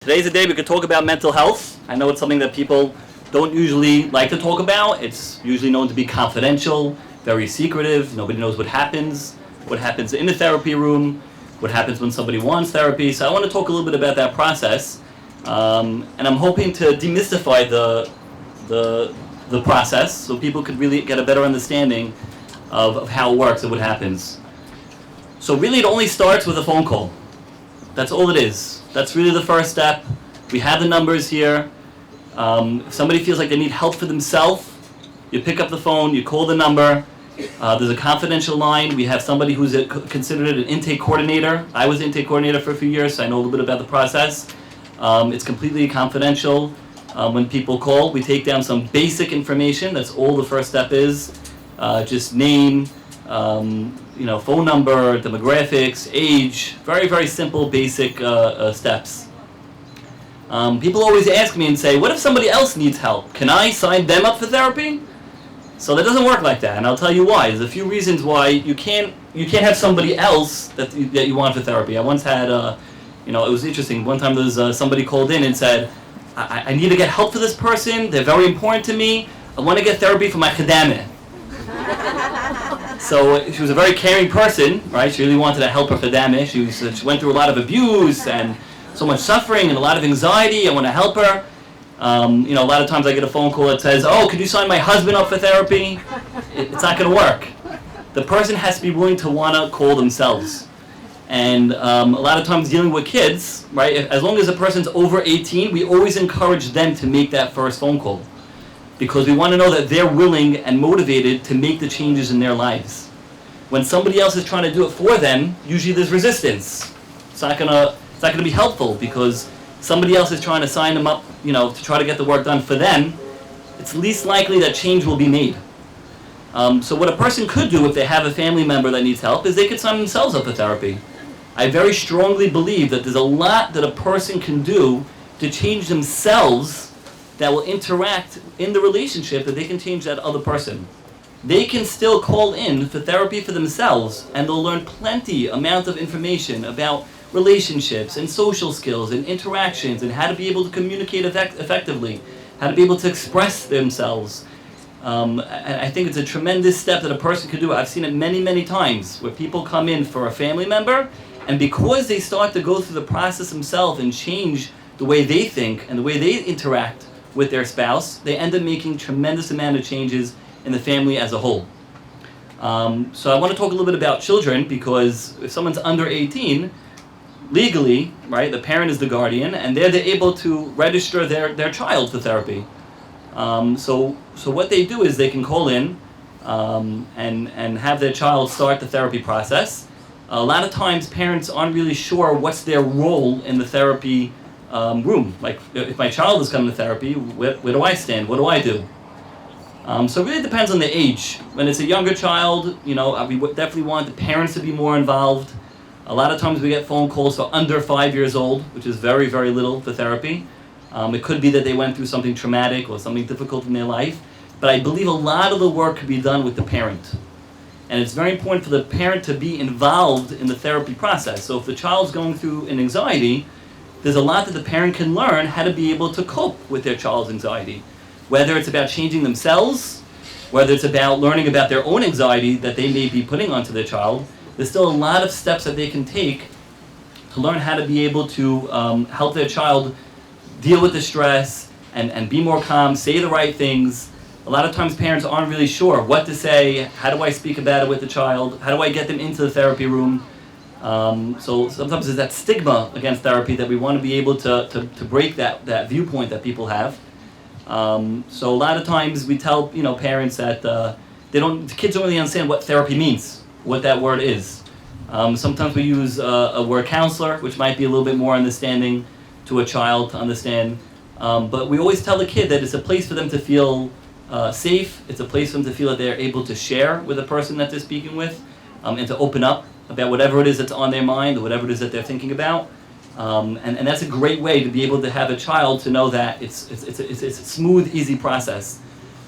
Today's the day we could talk about mental health. I know it's something that people don't usually like to talk about. It's usually known to be confidential, very secretive. Nobody knows what happens in the therapy room, what happens when somebody wants therapy. So I want to talk a little bit about that process. And I'm hoping to demystify the process so people could really get a better understanding of how it works and what happens. So really it only starts with a phone call. That's all it is. That's really the first step. We have the numbers here. If somebody feels like they need help for themselves, you pick up the phone, you call the number. There's a confidential line. We have somebody who's considered an intake coordinator. I was intake coordinator for a few years, so I know a little bit about the process. It's completely confidential. When people call, we take down some basic information. That's all the first step is. Just name, phone number, demographics, age, very, very simple, basic steps. People always ask me and say, what if somebody else needs help? Can I sign them up for therapy? So that doesn't work like that, and I'll tell you why. There's a few reasons why you can't have somebody else that you want for therapy. I once had, it was interesting. One time there was somebody called in and said, I need to get help for this person. They're very important to me. I want to get therapy for my chedameh. So she was a very caring person, right? She really wanted to help her chedameh. She went through a lot of abuse and so much suffering and a lot of anxiety. I want to help her. A lot of times I get a phone call that says, oh, could you sign my husband up for therapy? It's not going to work. The person has to be willing to want to call themselves. And a lot of times dealing with kids, right, as long as a person's over 18, we always encourage them to make that first phone call. Because we want to know that they're willing and motivated to make the changes in their lives. When somebody else is trying to do it for them, usually there's resistance. It's not gonna be helpful because somebody else is trying to sign them up, to try to get the work done for them. It's least likely that change will be made. So what a person could do if they have a family member that needs help is they could sign themselves up for therapy. I very strongly believe that there's a lot that a person can do to change themselves that will interact in the relationship that they can change that other person. They can still call in for therapy for themselves and they'll learn plenty amount of information about relationships and social skills and interactions and how to be able to communicate effectively, how to be able to express themselves. And I think it's a tremendous step that a person can do. I've seen it many, many times where people come in for a family member and because they start to go through the process themselves and change the way they think and the way they interact with their spouse, they end up making tremendous amount of changes in the family as a whole. So I want to talk a little bit about children because if someone's under 18, legally, right, the parent is the guardian and they're able to register their child for therapy. So what they do is they can call in and have their child start the therapy process. A lot of times parents aren't really sure what's their role in the therapy room. Like if my child is coming to therapy, where do I stand? What do I do? So it really depends on the age. When it's a younger child, we definitely want the parents to be more involved. A lot of times we get phone calls for under 5 years old, which is very, very little for therapy. It could be that they went through something traumatic or something difficult in their life. But I believe a lot of the work could be done with the parent. And it's very important for the parent to be involved in the therapy process. So if the child's going through an anxiety, there's a lot that the parent can learn how to be able to cope with their child's anxiety. Whether it's about changing themselves, whether it's about learning about their own anxiety that they may be putting onto their child, there's still a lot of steps that they can take to learn how to be able to help their child deal with the stress and be more calm, say the right things. A lot of times parents aren't really sure what to say, how do I speak about it with the child, how do I get them into the therapy room. So sometimes there's that stigma against therapy that we want to be able to break that viewpoint that people have. So a lot of times we tell parents that the kids don't really understand what therapy means, what that word is. Sometimes we use a word counselor, which might be a little bit more understanding to a child to understand. But we always tell the kid that it's a place for them to feel safe. It's a place for them to feel that they're able to share with the person that they're speaking with and to open up about whatever it is that's on their mind or whatever it is that they're thinking about. And that's a great way to be able to have a child to know that it's a smooth, easy process.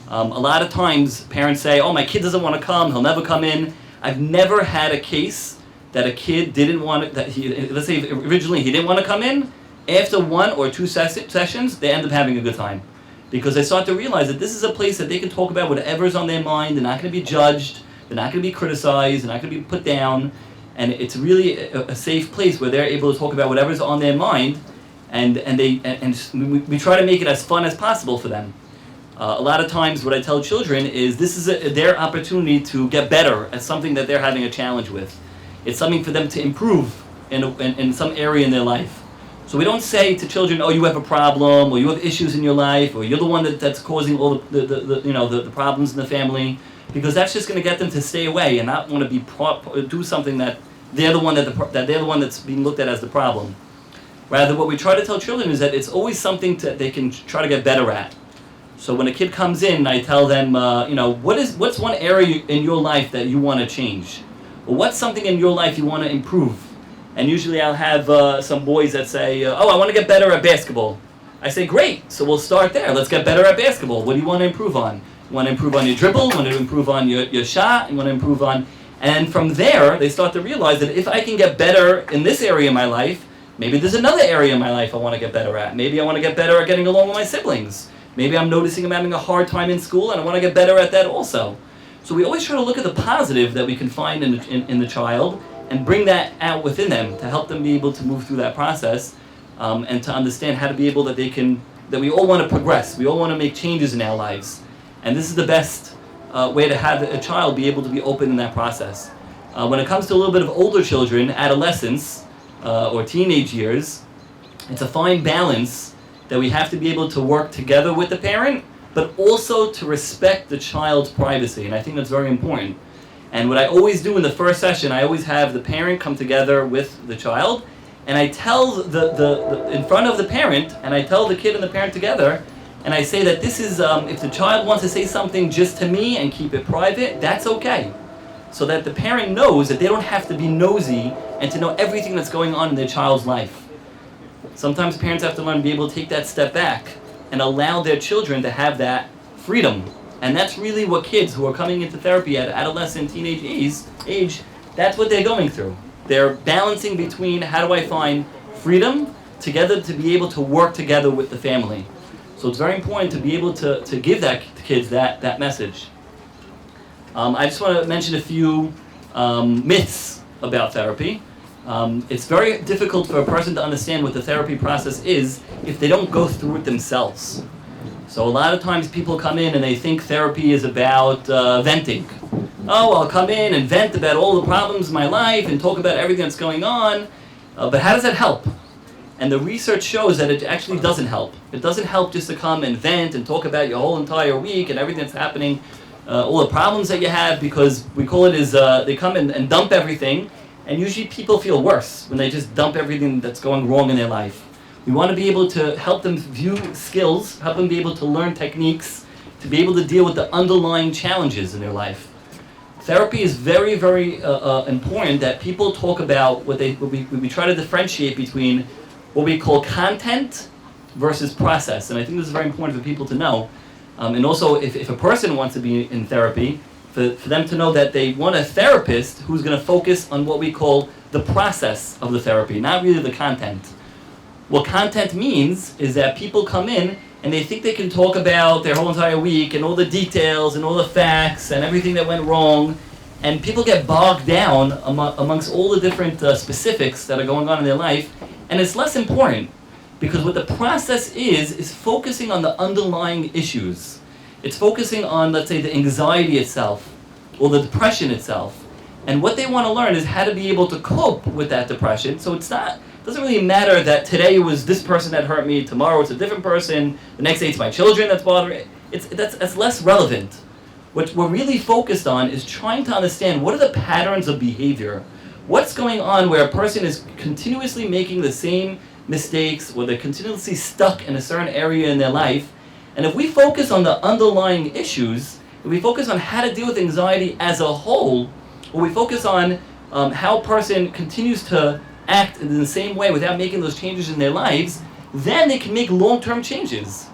A lot of times parents say, oh, my kid doesn't want to come, he'll never come in. I've never had a case that a kid didn't want to, let's say originally he didn't want to come in, after 1 or 2 sessions, they end up having a good time. Because they start to realize that this is a place that they can talk about whatever's on their mind. They're not going to be judged. They're not going to be criticized. They're not going to be put down. And it's really a safe place where they're able to talk about whatever's on their mind. And we try to make it as fun as possible for them. A lot of times what I tell children is this is their opportunity to get better at something that they're having a challenge with. It's something for them to improve in some area in their life. So we don't say to children, oh, you have a problem, or you have issues in your life, or you're the one that's causing all the problems in the family, because that's just going to get them to stay away and not want to do something that they're the one that's being looked at as the problem. Rather, what we try to tell children is that it's always something that they can try to get better at. So when a kid comes in, I tell them, what's one area in your life that you want to change? Or what's something in your life you want to improve? And usually I'll have some boys that say, I want to get better at basketball. I say, great, so we'll start there. Let's get better at basketball. What do you want to improve on? You want to improve on your dribble? You want to improve on your shot? You want to improve on... And from there, they start to realize that if I can get better in this area of my life, maybe there's another area in my life I want to get better at. Maybe I want to get better at getting along with my siblings. Maybe I'm noticing I'm having a hard time in school and I want to get better at that also. So we always try to look at the positive that we can find in the child and bring that out within them to help them be able to move through that process and to understand how to be able that we all want to progress. We all want to make changes in our lives. And this is the best way to have a child be able to be open in that process. When it comes to a little bit of older children, adolescence or teenage years, it's a fine balance that we have to be able to work together with the parent, but also to respect the child's privacy. And I think that's very important. And what I always do in the first session, I always have the parent come together with the child, and I tell in front of the parent, and I tell the kid and the parent together, and I say that this is, if the child wants to say something just to me and keep it private, that's okay. So that the parent knows that they don't have to be nosy and to know everything that's going on in their child's life. Sometimes parents have to learn to be able to take that step back and allow their children to have that freedom. And that's really what kids who are coming into therapy at adolescent, teenage age, that's what they're going through. They're balancing between how do I find freedom together to be able to work together with the family. So it's very important to be able to give that to kids that message. I just want to mention a few myths about therapy. It's very difficult for a person to understand what the therapy process is if they don't go through it themselves. So a lot of times people come in and they think therapy is about venting. Oh, I'll come in and vent about all the problems in my life and talk about everything that's going on. But how does that help? And the research shows that it actually doesn't help. It doesn't help just to come and vent and talk about your whole entire week and everything that's happening, all the problems that you have, because we call it is they come in and dump everything. And usually people feel worse when they just dump everything that's going wrong in their life. We want to be able to help them view skills, help them be able to learn techniques, to be able to deal with the underlying challenges in their life. Therapy is very, very important that people talk about what we try to differentiate between what we call content versus process. And I think this is very important for people to know. And also, if a person wants to be in therapy, for them to know that they want a therapist who's going to focus on what we call the process of the therapy, not really the content. What content means is that people come in and they think they can talk about their whole entire week and all the details and all the facts and everything that went wrong, and people get bogged down amongst all the different specifics that are going on in their life, and it's less important because what the process is focusing on the underlying issues. It's focusing on, let's say, the anxiety itself or the depression itself. And what they want to learn is how to be able to cope with that depression. So it doesn't really matter that today it was this person that hurt me, tomorrow it's a different person, the next day it's my children that's bothering me. That's less relevant. What we're really focused on is trying to understand what are the patterns of behavior. What's going on where a person is continuously making the same mistakes, or they're continuously stuck in a certain area in their life. And if we focus on the underlying issues, if we focus on how to deal with anxiety as a whole, or we focus on how a person continues to act in the same way without making those changes in their lives, then they can make long-term changes.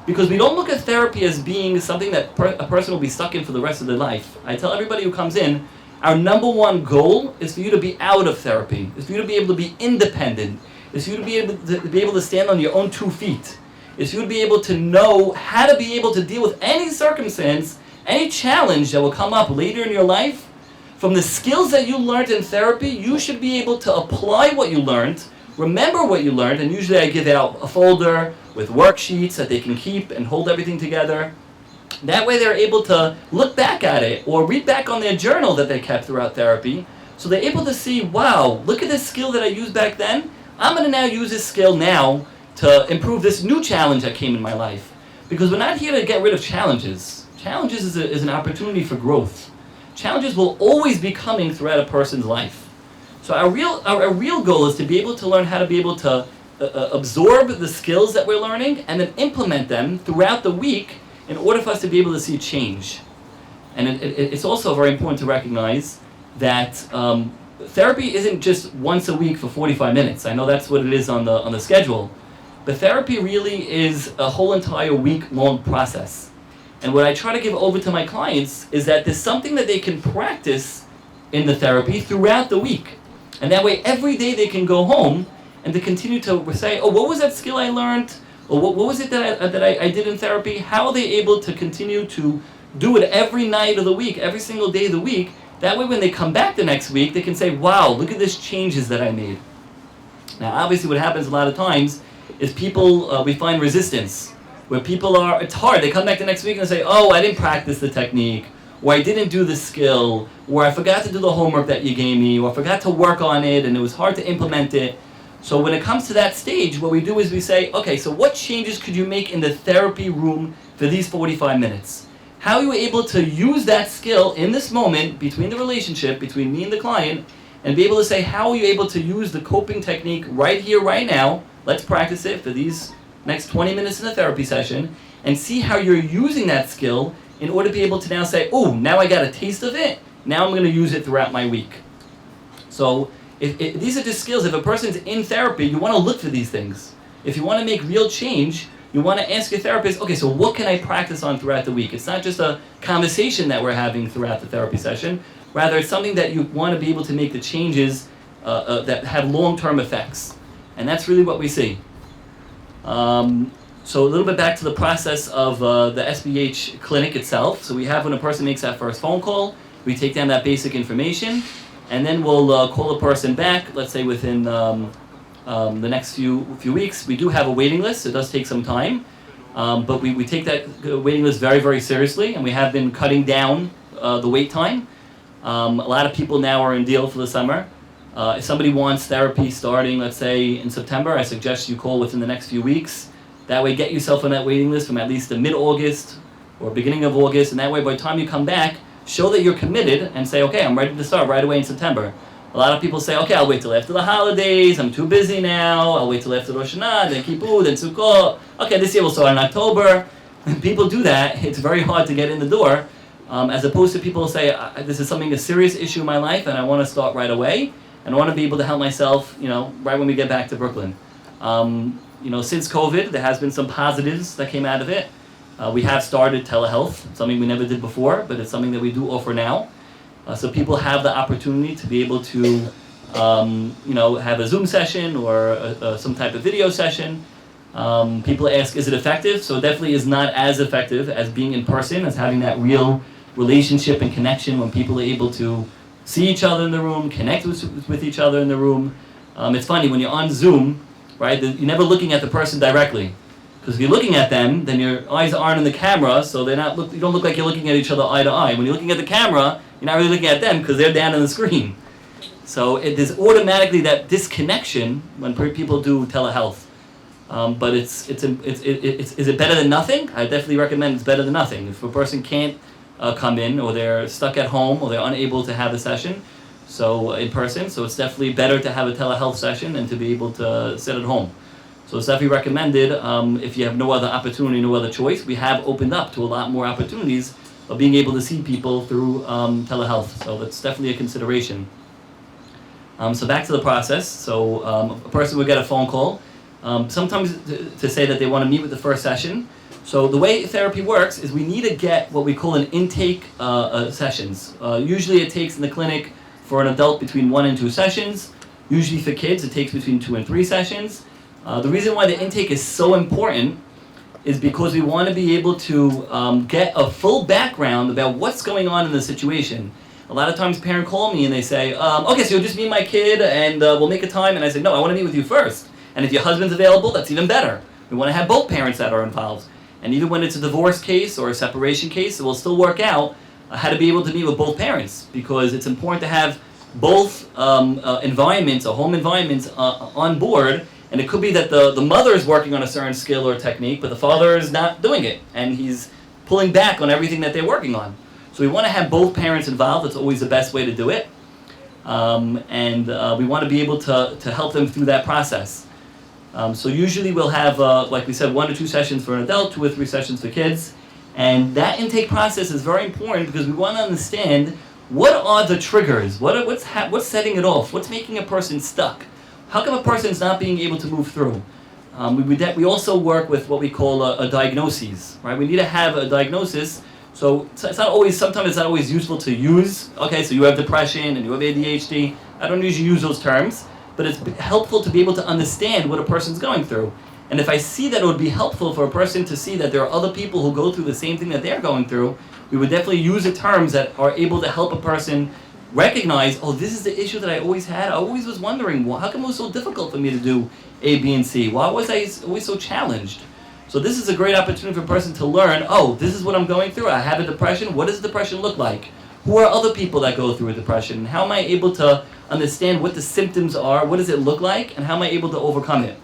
Because we don't look at therapy as being something that a person will be stuck in for the rest of their life. I tell everybody who comes in, our number one goal is for you to be out of therapy, is for you to be able to be independent, It's for you to be able to stand on your own 2 feet. It's for you to be able to know how to be able to deal with any circumstance, any challenge that will come up later in your life. From the skills that you learned in therapy, you should be able to apply what you learned, remember what you learned, and usually I give out a folder with worksheets that they can keep and hold everything together. That way they're able to look back at it or read back on their journal that they kept throughout therapy. So they're able to see, wow, look at this skill that I used back then. I'm going to now use this skill now to improve this new challenge that came in my life. Because we're not here to get rid of challenges. Challenges is an opportunity for growth. Challenges will always be coming throughout a person's life. So our real goal is to be able to learn how to be able to absorb the skills that we're learning and then implement them throughout the week in order for us to be able to see change. And it's also very important to recognize that therapy isn't just once a week for 45 minutes. I know that's what it is on the schedule. But therapy really is a whole entire week-long process. And what I try to give over to my clients is that there's something that they can practice in the therapy throughout the week. And that way every day they can go home and to continue to say, oh, what was that skill I learned? Or what was it that I did in therapy? How are they able to continue to do it every night of the week, every single day of the week? That way when they come back the next week, they can say, wow, look at these changes that I made. Now, obviously what happens a lot of times is people, we find resistance. Where people it's hard. They come back the next week and say, oh, I didn't practice the technique, or I didn't do the skill, or I forgot to do the homework that you gave me, or I forgot to work on it, and it was hard to implement it. So when it comes to that stage, what we do is we say, okay, so what changes could you make in the therapy room for these 45 minutes? How are you able to use that skill in this moment between the relationship, between me and the client, and be able to say, how are you able to use the coping technique right here, right now? Let's practice it for these next 20 minutes in a therapy session, and see how you're using that skill in order to be able to now say, oh, now I got a taste of it, now I'm going to use it throughout my week. So these are just skills. If a person's in therapy, you want to look for these things. If you want to make real change, you want to ask your therapist, okay, so what can I practice on throughout the week? It's not just a conversation that we're having throughout the therapy session. Rather, it's something that you want to be able to make the changes that have long-term effects. And that's really what we see. So a little bit back to the process of the SBH clinic itself. So we have when a person makes that first phone call, we take down that basic information, and then we'll call a person back, let's say within the next few weeks. We do have a waiting list. It does take some time, but we take that waiting list very, very seriously, and we have been cutting down the wait time. A lot of people now are in deal for the summer. If somebody wants therapy starting, let's say, in September, I suggest you call within the next few weeks. That way, get yourself on that waiting list from at least the mid-August or beginning of August, and that way, by the time you come back, show that you're committed and say, okay, I'm ready to start right away in September. A lot of people say, okay, I'll wait till after the holidays, I'm too busy now, I'll wait till after Rosh Hashanah, then Kippur, then Sukkot. Okay, this year we'll start in October. When people do that, it's very hard to get in the door, as opposed to people say, this is a serious issue in my life, and I want to start right away. And I want to be able to help myself, right when we get back to Brooklyn. Since COVID, there has been some positives that came out of it. We have started telehealth, something we never did before, but it's something that we do offer now. So people have the opportunity to be able to, have a Zoom session or some type of video session. People ask, is it effective? So it definitely is not as effective as being in person, as having that real relationship and connection when people are able to see each other in the room, connect with each other in the room. It's funny, when you're on Zoom, right, you're never looking at the person directly. Because if you're looking at them, then your eyes aren't in the camera, so you don't look like you're looking at each other eye to eye. When you're looking at the camera, you're not really looking at them because they're down on the screen. So there's automatically that disconnection when people do telehealth. But is it better than nothing? I definitely recommend it's better than nothing. If a person can't come in, or they're stuck at home, or they're unable to have a session, so in person, so it's definitely better to have a telehealth session than to be able to sit at home. So it's definitely recommended. If you have no other opportunity, no other choice, we have opened up to a lot more opportunities of being able to see people through telehealth. So that's definitely a consideration. So back to the process. So a person would get a phone call, sometimes to say that they want to meet with the first session. So the way therapy works is we need to get what we call an intake sessions. Usually it takes in the clinic for an adult between 1 and 2 sessions. Usually for kids, it takes between 2 and 3 sessions. The reason why the intake is so important is because we want to be able to get a full background about what's going on in the situation. A lot of times parents call me and they say, okay, so you'll just meet my kid and we'll make a time. And I say, no, I want to meet with you first. And if your husband's available, that's even better. We want to have both parents that are involved. And even when it's a divorce case or a separation case, it will still work out how to be able to meet with both parents, because it's important to have both environments, or home environments, on board. And it could be that the mother is working on a certain skill or technique, but the father is not doing it, and he's pulling back on everything that they're working on. So we want to have both parents involved. That's always the best way to do it. And we want to be able to help them through that process. So usually we'll have, like we said, 1 or 2 sessions for an adult, 2 or 3 sessions for kids. And that intake process is very important because we want to understand what are the triggers, what's setting it off, what's making a person stuck. How come a person's not being able to move through? We also work with what we call a diagnosis, right? We need to have a diagnosis. So it's not always, sometimes it's not always useful to use, okay, so you have depression and you have ADHD. I don't usually use those terms, but it's helpful to be able to understand what a person's going through. And if I see that it would be helpful for a person to see that there are other people who go through the same thing that they're going through, we would definitely use the terms that are able to help a person recognize, oh, this is the issue that I always had. I always was wondering, well, how come it was so difficult for me to do A, B, and C? Why was I always so challenged? So this is a great opportunity for a person to learn, oh, this is what I'm going through. I have a depression. What does depression look like? Who are other people that go through a depression? And how am I able to understand what the symptoms are? What does it look like? And how am I able to overcome it?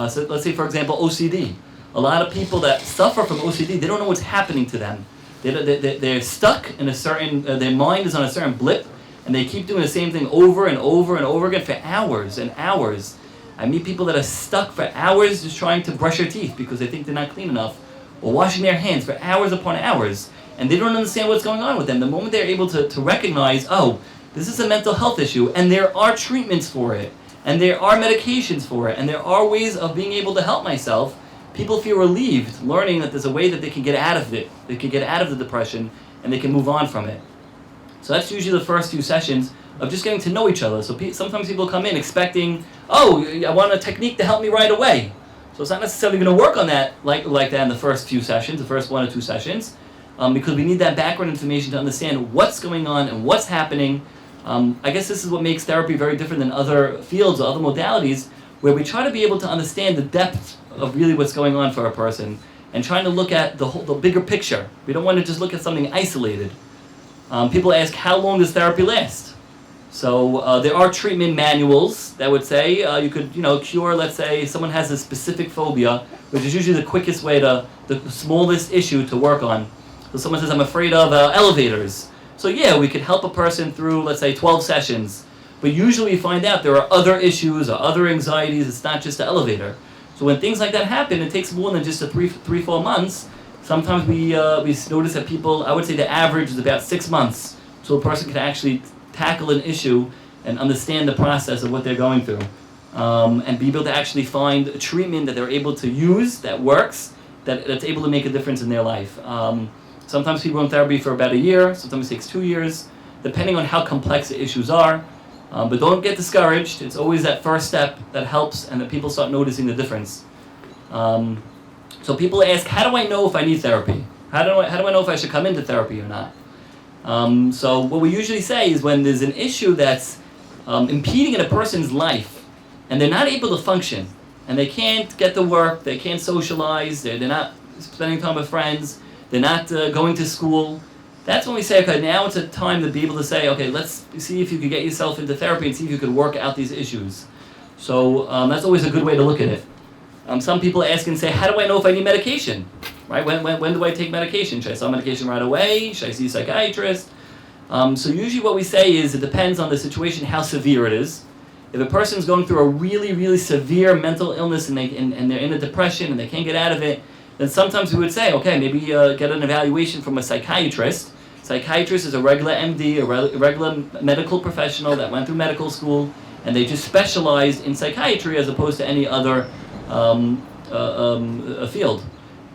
So let's say, for example, OCD. A lot of people that suffer from OCD, they don't know what's happening to them. They're stuck in a certain, their mind is on a certain blip, and they keep doing the same thing over and over and over again for hours and hours. I meet people that are stuck for hours just trying to brush their teeth because they think they're not clean enough, or washing their hands for hours upon hours, and they don't understand what's going on with them. The moment they're able to recognize, oh, this is a mental health issue, and there are treatments for it, and there are medications for it, and there are ways of being able to help myself, people feel relieved learning that there's a way that they can get out of it. They can get out of the depression, and they can move on from it. So that's usually the first few sessions of just getting to know each other. So sometimes people come in expecting, oh, I want a technique to help me right away. So it's not necessarily going to work on that like that in the first few sessions, the first 1 or 2 sessions, because we need that background information to understand what's going on and what's happening. I guess this is what makes therapy very different than other fields or other modalities, where we try to be able to understand the depth of really what's going on for a person and trying to look at the bigger picture. We don't want to just look at something isolated. People ask, how long does therapy last? So there are treatment manuals that would say you could, cure, let's say, someone has a specific phobia, which is usually the quickest way the smallest issue to work on. So someone says, I'm afraid of elevators. So yeah, we could help a person through, let's say, 12 sessions. But usually we find out there are other issues or other anxieties. It's not just the elevator. So when things like that happen, it takes more than just 3-4 months. Sometimes we notice that people, I would say the average is about 6 months, so a person can actually tackle an issue and understand the process of what they're going through, and be able to actually find a treatment that they're able to use that works, that's able to make a difference in their life. Sometimes people are in therapy for about a year, sometimes it takes 2 years, depending on how complex the issues are. But don't get discouraged. It's always that first step that helps and that people start noticing the difference. So people ask, how do I know if I need therapy? How do I know if I should come into therapy or not? So what we usually say is when there's an issue that's impeding in a person's life and they're not able to function and they can't get to work, they can't socialize, they're not spending time with friends, they're not going to school, that's when we say, okay, now it's a time to be able to say, okay, let's see if you could get yourself into therapy and see if you could work out these issues. So that's always a good way to look at it. Some people ask and say, how do I know if I need medication? Right? When do I take medication? Should I start medication right away? Should I see a psychiatrist? So usually what we say is it depends on the situation, how severe it is. If a person's going through a really, really severe mental illness and they're in a depression and they can't get out of it, then sometimes we would say, okay, maybe get an evaluation from a psychiatrist. Psychiatrist is a regular MD, a regular medical professional that went through medical school, and they just specialized in psychiatry as opposed to any other field.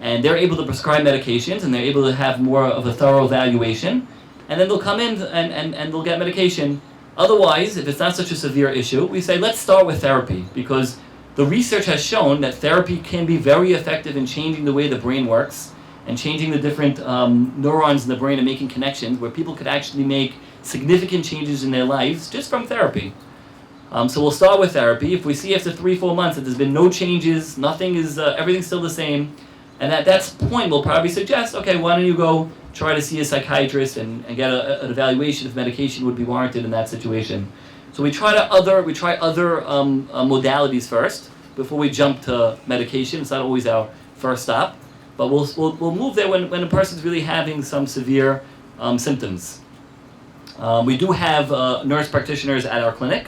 And they're able to prescribe medications, and they're able to have more of a thorough evaluation. And then they'll come in and they'll get medication. Otherwise, if it's not such a severe issue, we say let's start with therapy, because the research has shown that therapy can be very effective in changing the way the brain works and changing the different neurons in the brain and making connections where people could actually make significant changes in their lives just from therapy. So we'll start with therapy. If we see after 3-4 months that there's been no changes, nothing is, everything's still the same, and at that point we'll probably suggest, okay, why don't you go try to see a psychiatrist and get an evaluation if medication would be warranted in that situation. So we try other modalities first before we jump to medication. It's not always our first stop, but we'll move there when a person's really having some severe symptoms. We do have nurse practitioners at our clinic.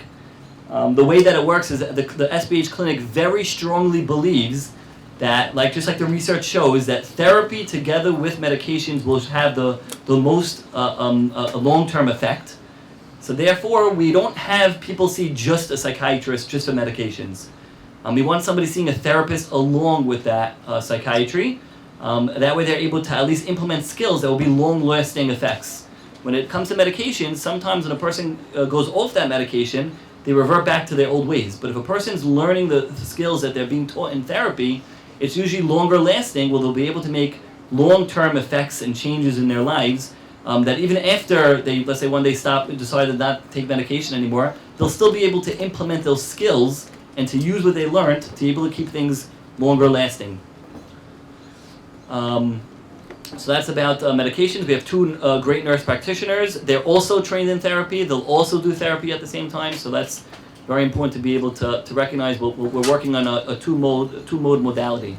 The way that it works is that the SBH clinic very strongly believes that, just like the research shows, that therapy together with medications will have the most long-term effect. So therefore, we don't have people see just a psychiatrist just for medications. We want somebody seeing a therapist along with that psychiatry. That way they're able to at least implement skills that will be long-lasting effects. When it comes to medications, sometimes when a person goes off that medication, they revert back to their old ways. But if a person's learning the skills that they're being taught in therapy, it's usually longer lasting, where they'll be able to make long-term effects and changes in their lives that even after they, let's say one day stop and decide to not take medication anymore, they'll still be able to implement those skills and to use what they learned to be able to keep things longer lasting. So that's about medications. We have 2 great nurse practitioners. They're also trained in therapy. They'll also do therapy at the same time, so that's very important to be able to recognize we're working on a two-mode modality.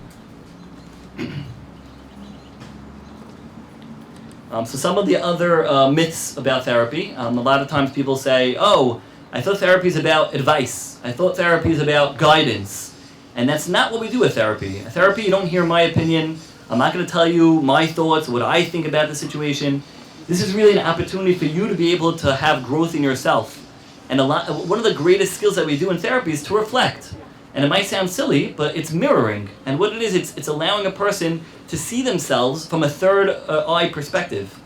So some of the other myths about therapy. A lot of times people say, oh, I thought therapy is about advice. I thought therapy is about guidance. And that's not what we do with therapy. Therapy, you don't hear my opinion. I'm not going to tell you my thoughts, what I think about the situation. This is really an opportunity for you to be able to have growth in yourself. And one of the greatest skills that we do in therapy is to reflect. And it might sound silly, but it's mirroring. And what it is, it's allowing a person to see themselves from a third eye perspective.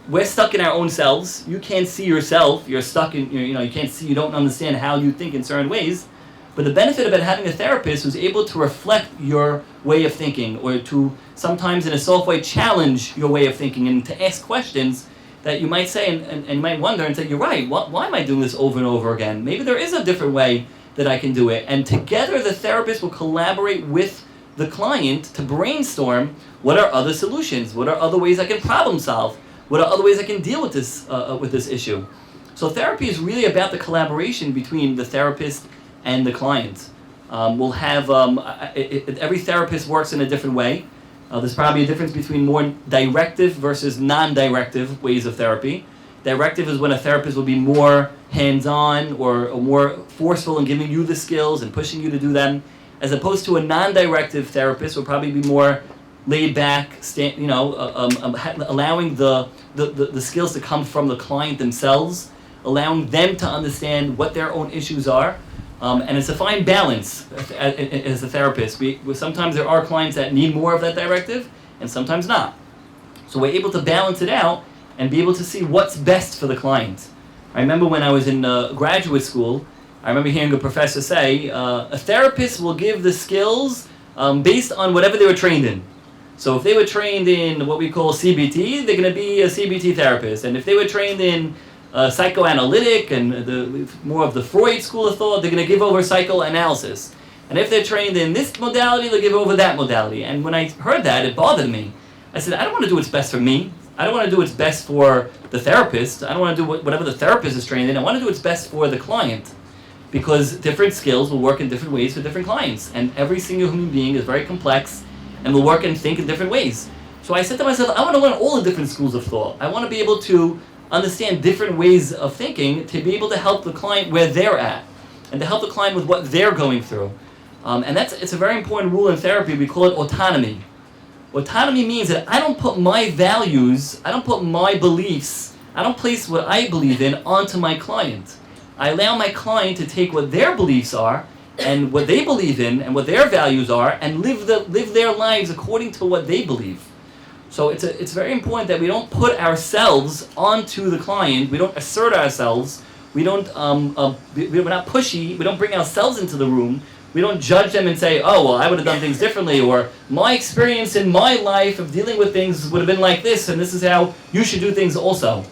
We're stuck in our own selves. You can't see yourself. You're stuck in, you can't see, you don't understand how you think in certain ways. But the benefit about having a therapist who's able to reflect your way of thinking, or to sometimes in a soft way challenge your way of thinking, and to ask questions that you might say and you might wonder and say, you're right, why am I doing this over and over again? Maybe there is a different way that I can do it. And together the therapist will collaborate with the client to brainstorm what are other solutions, what are other ways I can problem solve, what are other ways I can deal with this issue. So therapy is really about the collaboration between the therapist and the client. We'll have, every therapist works in a different way. There's probably a difference between more directive versus non-directive ways of therapy. Directive is when a therapist will be more hands-on or more forceful in giving you the skills and pushing you to do them, as opposed to a non-directive therapist will probably be more laid back, allowing the skills to come from the client themselves, allowing them to understand what their own issues are. And it's a fine balance as a therapist. Sometimes there are clients that need more of that directive, and sometimes not. So we're able to balance it out and be able to see what's best for the client. I remember when I was in graduate school, I remember hearing a professor say, a therapist will give the skills based on whatever they were trained in. So if they were trained in what we call CBT, they're going to be a CBT therapist. And if they were trained in psychoanalytic and more of the Freud school of thought, they're going to give over psychoanalysis. And if they're trained in this modality, they'll give over that modality. And when I heard that, it bothered me. I said, I don't want to do what's best for me. I don't want to do what's best for the therapist. I don't want to do whatever the therapist is trained in. I want to do what's best for the client. Because different skills will work in different ways for different clients. And every single human being is very complex and will work and think in different ways. So I said to myself, I want to learn all the different schools of thought. I want to be able to understand different ways of thinking to be able to help the client where they're at and to help the client with what they're going through. And it's a very important rule in therapy. We call it autonomy. Autonomy means that I don't put my values, I don't put my beliefs, I don't place what I believe in onto my client. I allow my client to take what their beliefs are and what they believe in and what their values are and live their lives according to what they believe. So it's very important that we don't put ourselves onto the client, we don't assert ourselves we're not pushy, we don't bring ourselves into the room, we don't judge them and say, oh, well, I would have done things differently, or my experience in my life of dealing with things would have been like this, and this is how you should do things also.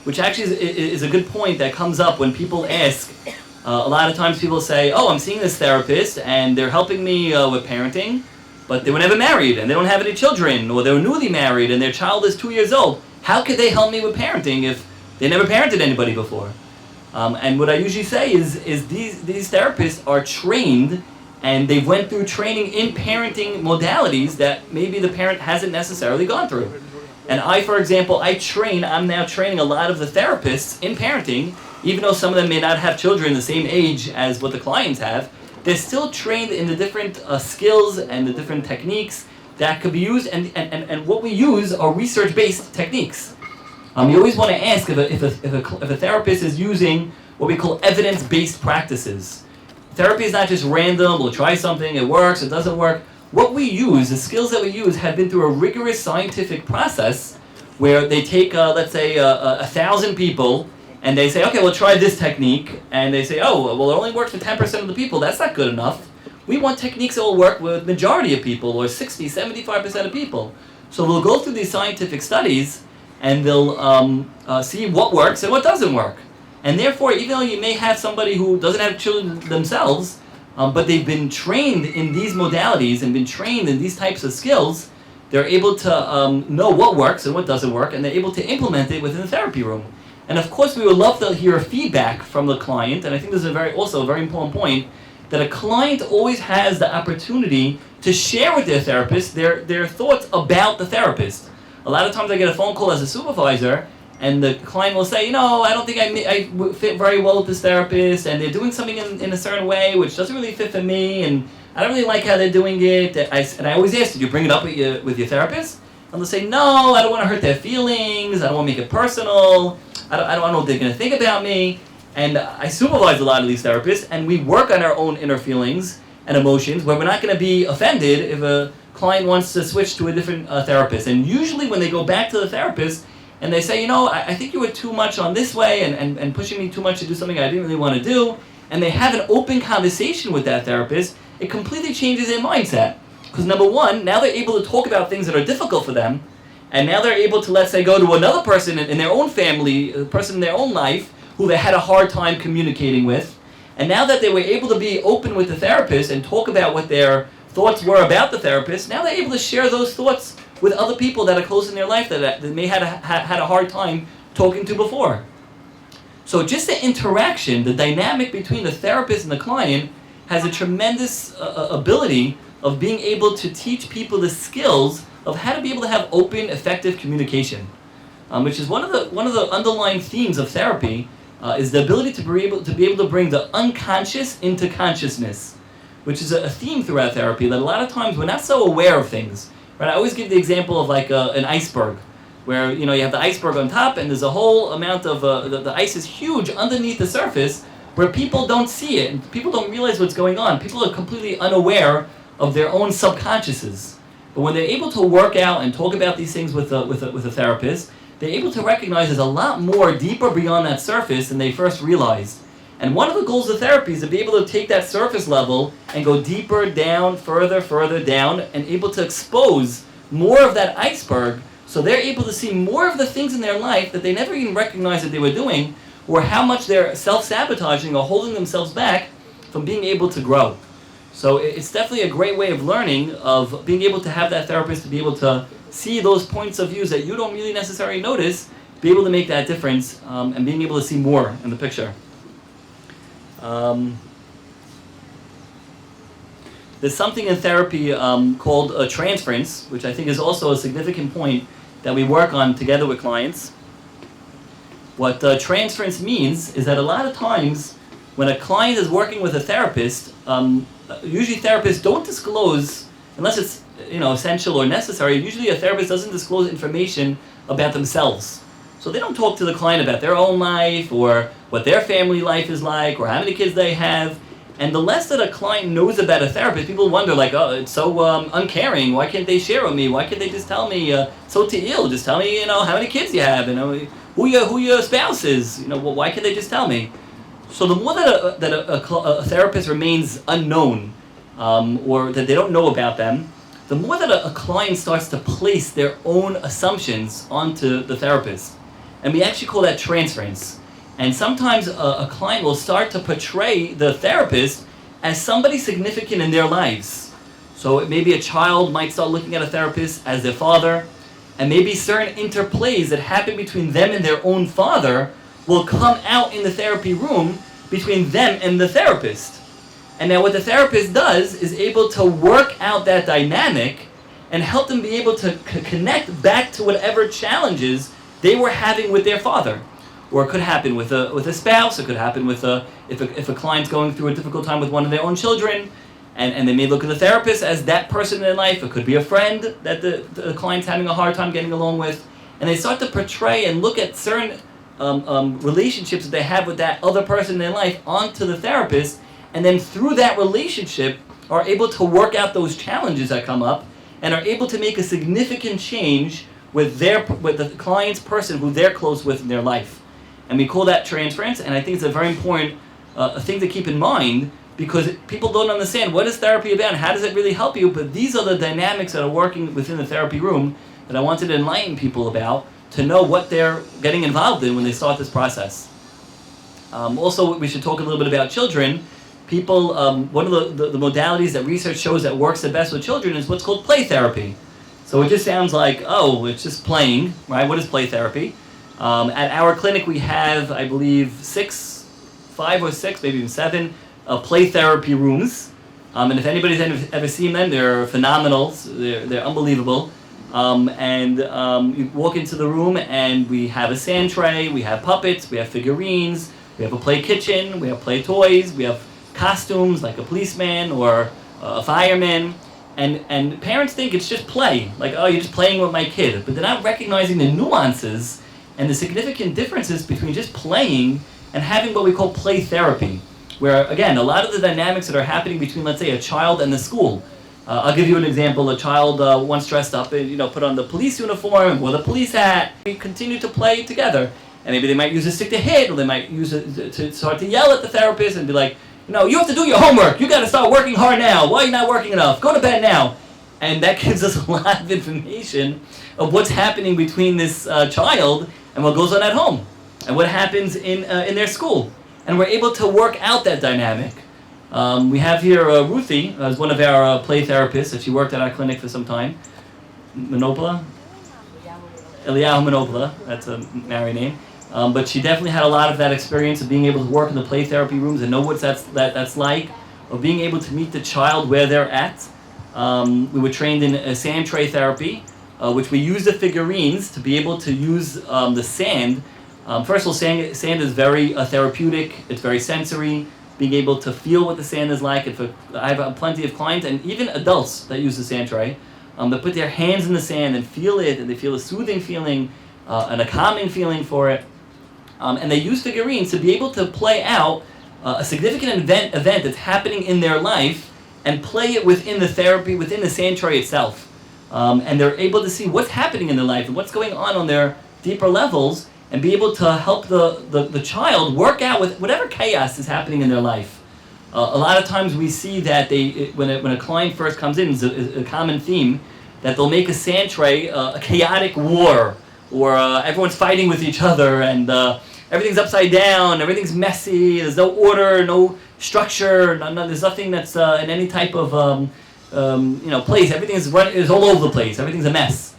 Which actually is a good point that comes up when people ask. A lot of times people say, oh, I'm seeing this therapist, and they're helping me with parenting, but they were never married, and they don't have any children, or they're newly married, and their child is 2 years old. How could they help me with parenting if they never parented anybody before? And what I usually say is these therapists are trained, and they went through training in parenting modalities that maybe the parent hasn't necessarily gone through. And for example, I'm now training a lot of the therapists in parenting, even though some of them may not have children the same age as what the clients have. They're still trained in the different skills and the different techniques that could be used, and what we use are research-based techniques. You always want to ask if a therapist is using what we call evidence-based practices. Therapy is not just random, we'll try something, it works, it doesn't work. What we use, the skills that we use, have been through a rigorous scientific process where they take, let's say, 1,000 people, and they say, okay, we'll try this technique, and they say, oh, well, it only works for 10% of the people. That's not good enough. We want techniques that will work with the majority of people, or 60, 75% of people. So we'll go through these scientific studies, and they'll see what works and what doesn't work. And therefore, even though you may have somebody who doesn't have children themselves, but they've been trained in these modalities and been trained in these types of skills, they're able to know what works and what doesn't work, and they're able to implement it within the therapy room. And of course, we would love to hear feedback from the client, and I think this is also a very important point, that a client always has the opportunity to share with their therapist their thoughts about the therapist. A lot of times I get a phone call as a supervisor, and the client will say, I don't think I fit very well with this therapist, and they're doing something in a certain way which doesn't really fit for me, and I don't really like how they're doing it. And I always ask, did you bring it up with your therapist? And they'll say, no, I don't want to hurt their feelings, I don't want to make it personal, I don't know what they're going to think about me. And I supervise a lot of these therapists, and we work on our own inner feelings and emotions, where we're not going to be offended if a client wants to switch to a different therapist. And usually when they go back to the therapist, and they say, I think you were too much on this way and pushing me too much to do something I didn't really want to do, and they have an open conversation with that therapist, it completely changes their mindset. Because number one, now they're able to talk about things that are difficult for them, and now they're able to, let's say, go to another person in their own family, a person in their own life, who they had a hard time communicating with, and now that they were able to be open with the therapist and talk about what their thoughts were about the therapist, now they're able to share those thoughts with other people that are close in their life that they may have had a hard time talking to before. So just the interaction, the dynamic between the therapist and the client has a tremendous ability of being able to teach people the skills of how to be able to have open, effective communication, which is one of the underlying themes of therapy, is the ability to be able to bring the unconscious into consciousness, which is a theme throughout therapy that a lot of times we're not so aware of things. Right? I always give the example of like an iceberg, where you have the iceberg on top, and there's a whole amount of the ice is huge underneath the surface, where people don't see it, and people don't realize what's going on. People are completely unaware of their own subconsciouses. But when they're able to work out and talk about these things with a therapist, they're able to recognize there's a lot more deeper beyond that surface than they first realized. And one of the goals of therapy is to be able to take that surface level and go deeper down, further down, and able to expose more of that iceberg, so they're able to see more of the things in their life that they never even recognized that they were doing, or how much they're self-sabotaging or holding themselves back from being able to grow. So it's definitely a great way of learning, of being able to have that therapist to be able to see those points of views that you don't really necessarily notice, be able to make that difference, and being able to see more in the picture. There's something in therapy called transference, which I think is also a significant point that we work on together with clients. What transference means is that a lot of times when a client is working with a therapist, usually therapists don't disclose, unless it's essential or necessary, usually a therapist doesn't disclose information about themselves. So they don't talk to the client about their own life, or what their family life is like, or how many kids they have. And the less that a client knows about a therapist, people wonder, like, oh, it's so uncaring. Why can't they share with me? Why can't they just tell me, so te'il, just tell me, how many kids you have, who your spouse is. You know, well, why can't they just tell me? So the more that a therapist remains unknown, or that they don't know about them, the more that a client starts to place their own assumptions onto the therapist. And we actually call that transference. And sometimes a client will start to portray the therapist as somebody significant in their lives. So maybe a child might start looking at a therapist as their father, and maybe certain interplays that happen between them and their own father will come out in the therapy room between them and the therapist. And now what the therapist does is able to work out that dynamic and help them be able to connect back to whatever challenges they were having with their father. Or it could happen with a spouse, it could happen with if a client's going through a difficult time with one of their own children, and they may look at the therapist as that person in their life. It could be a friend that the client's having a hard time getting along with, and they start to portray and look at certain relationships that they have with that other person in their life onto the therapist, and then through that relationship are able to work out those challenges that come up and are able to make a significant change with the client's person who they're close with in their life. And we call that transference, and I think it's a very important thing to keep in mind, because people don't understand what is therapy about and how does it really help you. But these are the dynamics that are working within the therapy room that I wanted to enlighten people about, to know what they're getting involved in when they start this process. Also, we should talk a little bit about children. People, one of the modalities that research shows that works the best with children is what's called play therapy. So it just sounds like, oh, it's just playing, right? What is play therapy? At our clinic, we have, I believe, 5 or 6, maybe even 7 play therapy rooms. And if anybody's ever seen them, they're phenomenal. They're unbelievable. You walk into the room and we have a sand tray, we have puppets, we have figurines, we have a play kitchen, we have play toys, we have costumes like a policeman or a fireman. And parents think it's just play, like, oh, you're just playing with my kid. But they're not recognizing the nuances and the significant differences between just playing and having what we call play therapy, where, again, a lot of the dynamics that are happening between, let's say, a child and the school. I'll give you an example. A child once dressed up and, put on the police uniform, wore the police hat. We continue to play together. And maybe they might use a stick to hit, or they might use it to start to yell at the therapist and be like, you have to do your homework. You got to start working hard now. Why are you not working enough? Go to bed now. And that gives us a lot of information of what's happening between this child and what goes on at home, and what happens in their school. And we're able to work out that dynamic. We have here Ruthie, as one of our play therapists, that she worked at our clinic for some time. Eliyahu Manopola, that's a married name. But she definitely had a lot of that experience of being able to work in the play therapy rooms and know what that's like, of being able to meet the child where they're at. We were trained in sand tray therapy, which we use the figurines to be able to use the sand. First of all, sand is very therapeutic. It's very sensory. Being able to feel what the sand is like. I have plenty of clients and even adults that use the sand tray, that put their hands in the sand and feel it, and they feel a soothing feeling and a calming feeling for it. And they use figurines to be able to play out a significant event that's happening in their life and play it within the therapy, within the sand tray itself. And they're able to see what's happening in their life and what's going on their deeper levels, and be able to help the child work out with whatever chaos is happening in their life. A lot of times we see that when a client first comes in, it's a common theme, that they'll make a sand tray a chaotic war, or everyone's fighting with each other, and everything's upside down, everything's messy, there's no order, no structure, there's nothing that's in any type of place. Everything is all over the place, everything's a mess.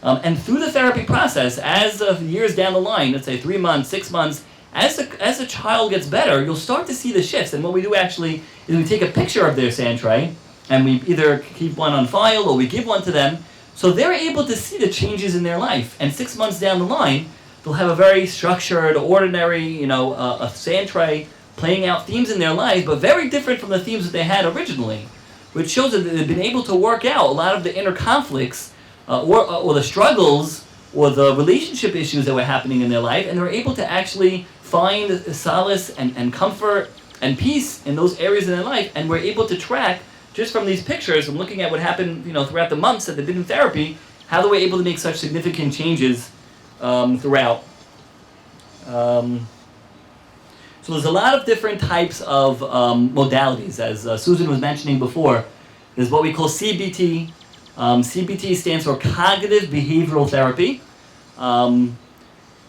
And through the therapy process, as of years down the line, let's say 3 months, 6 months, as the child gets better, you'll start to see the shifts. And what we do actually is we take a picture of their sand tray, and we either keep one on file or we give one to them, so they're able to see the changes in their life. And 6 months down the line, they'll have a very structured, ordinary, a sand tray playing out themes in their life, but very different from the themes that they had originally, which shows that they've been able to work out a lot of the inner conflicts or the struggles or the relationship issues that were happening in their life, and they're able to actually find solace and comfort and peace in those areas in their life. And we're able to track, just from these pictures, from looking at what happened throughout the months that they've been in therapy, how they were able to make such significant changes throughout. So there's a lot of different types of modalities. As Susan was mentioning before, there's what we call CBT. CBT stands for Cognitive Behavioral Therapy.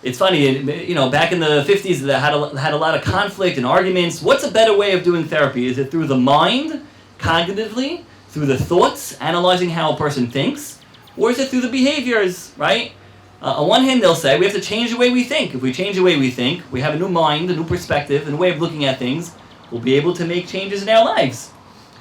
It's funny, back in the 50s, they had a lot of conflict and arguments. What's a better way of doing therapy? Is it through the mind, cognitively, through the thoughts, analyzing how a person thinks, or is it through the behaviors, right? On one hand, they'll say we have to change the way we think. If we change the way we think, we have a new mind, a new perspective, and a way of looking at things, we'll be able to make changes in our lives.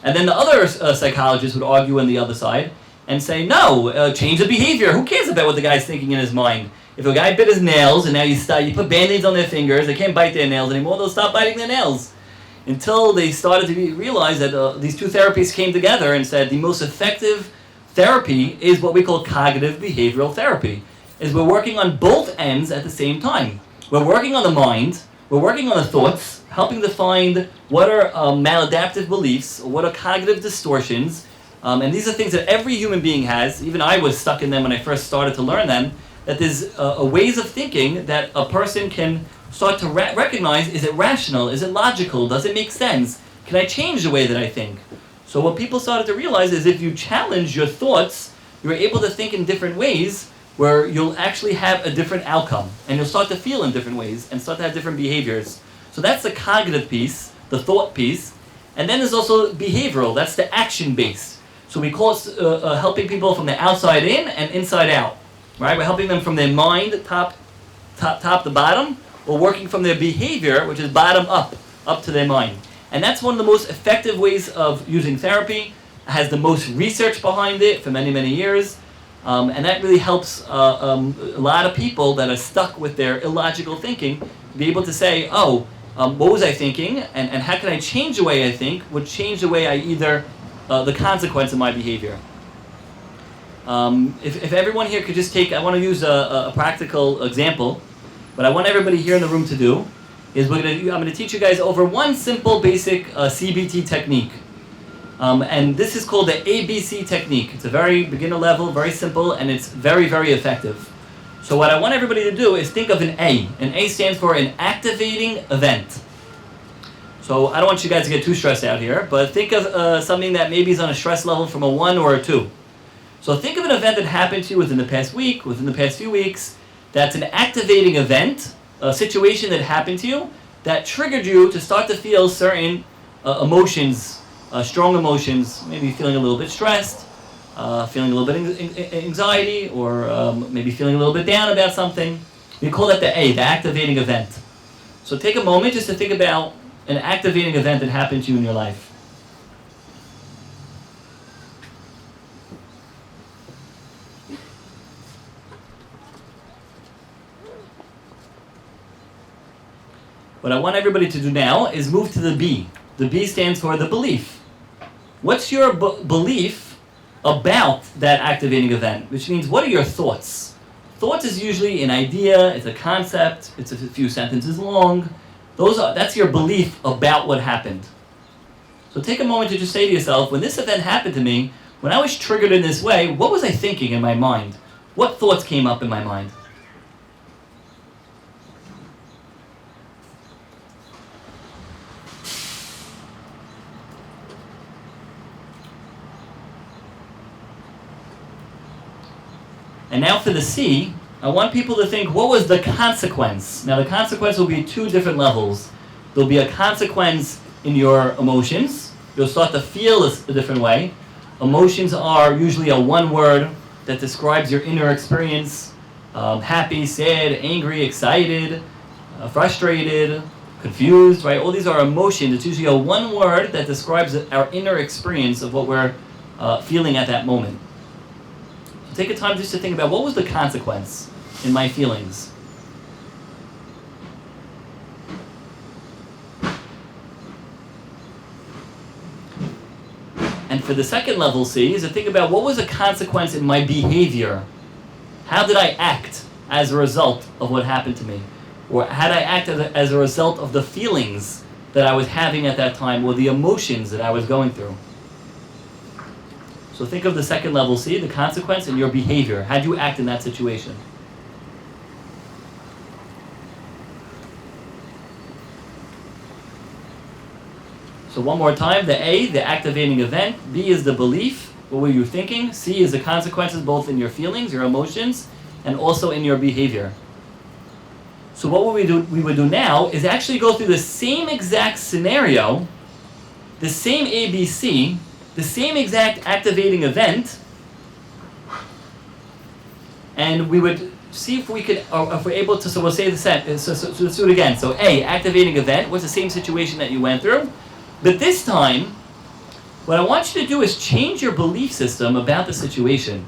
And then the other psychologists would argue on the other side and say, no, change the behavior. Who cares about what the guy's thinking in his mind? If a guy bit his nails and now you put Band-Aids on their fingers, they can't bite their nails anymore, they'll stop biting their nails. Until they started to realize that these two therapies came together and said the most effective therapy is what we call cognitive behavioral therapy. Is we're working on both ends at the same time. We're working on the mind, we're working on the thoughts, helping to find what are maladaptive beliefs, or what are cognitive distortions, and these are things that every human being has. Even I was stuck in them when I first started to learn them, that there's ways of thinking that a person can start to recognize, is it rational, is it logical, does it make sense, can I change the way that I think? So what people started to realize is if you challenge your thoughts, you're able to think in different ways where you'll actually have a different outcome, and you'll start to feel in different ways and start to have different behaviors. So that's the cognitive piece, the thought piece, and then there's also behavioral, that's the action-based. So we call it helping people from the outside in and inside out. Right? We're helping them from their mind, top to bottom, or working from their behavior, which is bottom up to their mind. And that's one of the most effective ways of using therapy. It has the most research behind it for many, many years. And that really helps a lot of people that are stuck with their illogical thinking be able to say, what was I thinking? And how can I change the way I think? Would change the way I the consequence of my behavior. If everyone here could just take, I want to use a practical example, what I want everybody here in the room to do is I'm going to teach you guys over one simple basic CBT technique. And this is called the ABC technique. It's a very beginner level, very simple, and it's very, very effective. So what I want everybody to do is think of an A. An A stands for an activating event. So I don't want you guys to get too stressed out here, but think of something that maybe is on a stress level from a 1 or a 2. So think of an event that happened to you within the past week, within the past few weeks, that's an activating event, a situation that happened to you, that triggered you to start to feel certain emotions, strong emotions, maybe feeling a little bit stressed, feeling a little bit anxiety, or maybe feeling a little bit down about something. We call that the A, the activating event. So take a moment just to think about an activating event that happened to you in your life. What I want everybody to do now is move to the B. The B stands for the belief. What's your belief about that activating event? Which means, what are your thoughts? Thoughts is usually an idea, it's a concept, it's a few sentences long. That's your belief about what happened. So take a moment to just say to yourself, when this event happened to me, when I was triggered in this way, what was I thinking in my mind? What thoughts came up in my mind? And now for the C, I want people to think, what was the consequence? Now the consequence will be 2 different levels. There'll be a consequence in your emotions. You'll start to feel a different way. Emotions are usually a 1 word that describes your inner experience. Happy, sad, angry, excited, frustrated, confused, right? All these are emotions. It's usually a 1 word that describes our inner experience of what we're feeling at that moment. Take a time just to think about, what was the consequence in my feelings? And for the second level C is to think about, what was the consequence in my behavior? How did I act as a result of what happened to me? Or how did I act as a result of the feelings that I was having at that time, or the emotions that I was going through? So think of the second level C, the consequence, and your behavior. How do you act in that situation? So one more time, the A, the activating event, B is the belief, what were you thinking, C is the consequences both in your feelings, your emotions, and also in your behavior. So what we would do now is actually go through the same exact scenario, the same ABC, the same exact activating event, and we would see if we could, or if we're able to, so we'll say the set, so let's do it again. So A, activating event, was the same situation that you went through, but this time, what I want you to do is change your belief system about the situation.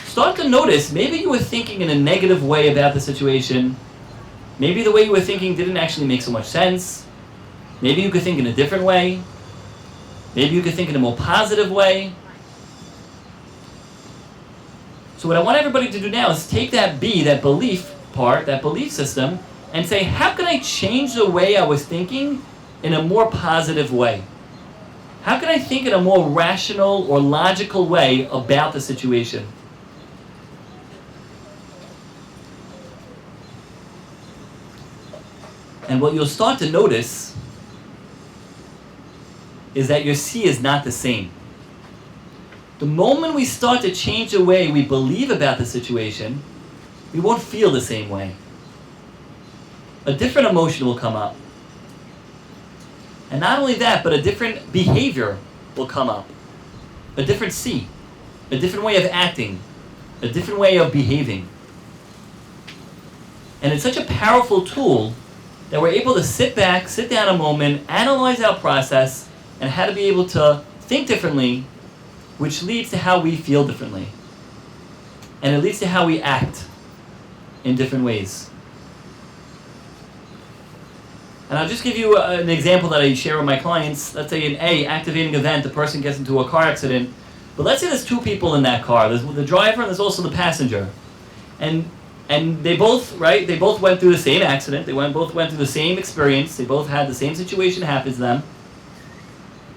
Start to notice, maybe you were thinking in a negative way about the situation. Maybe the way you were thinking didn't actually make so much sense. Maybe you could think in a different way. Maybe you could think in a more positive way. So what I want everybody to do now is take that B, that belief part, that belief system, and say, how can I change the way I was thinking in a more positive way? How can I think in a more rational or logical way about the situation? And what you'll start to notice is that your C is not the same. The moment we start to change the way we believe about the situation, we won't feel the same way. A different emotion will come up. And not only that, but a different behavior will come up. A different C, a different way of acting, a different way of behaving. And it's such a powerful tool that we're able to sit back, sit down a moment, analyze our process, and how to be able to think differently, which leads to how we feel differently. And it leads to how we act in different ways. And I'll just give you an example that I share with my clients. Let's say an A, activating event, the person gets into a car accident. But let's say there's two people in that car. There's the driver and there's also the passenger. And they both, right, they both went through the same accident. They both went through the same experience. They both had the same situation happen to them.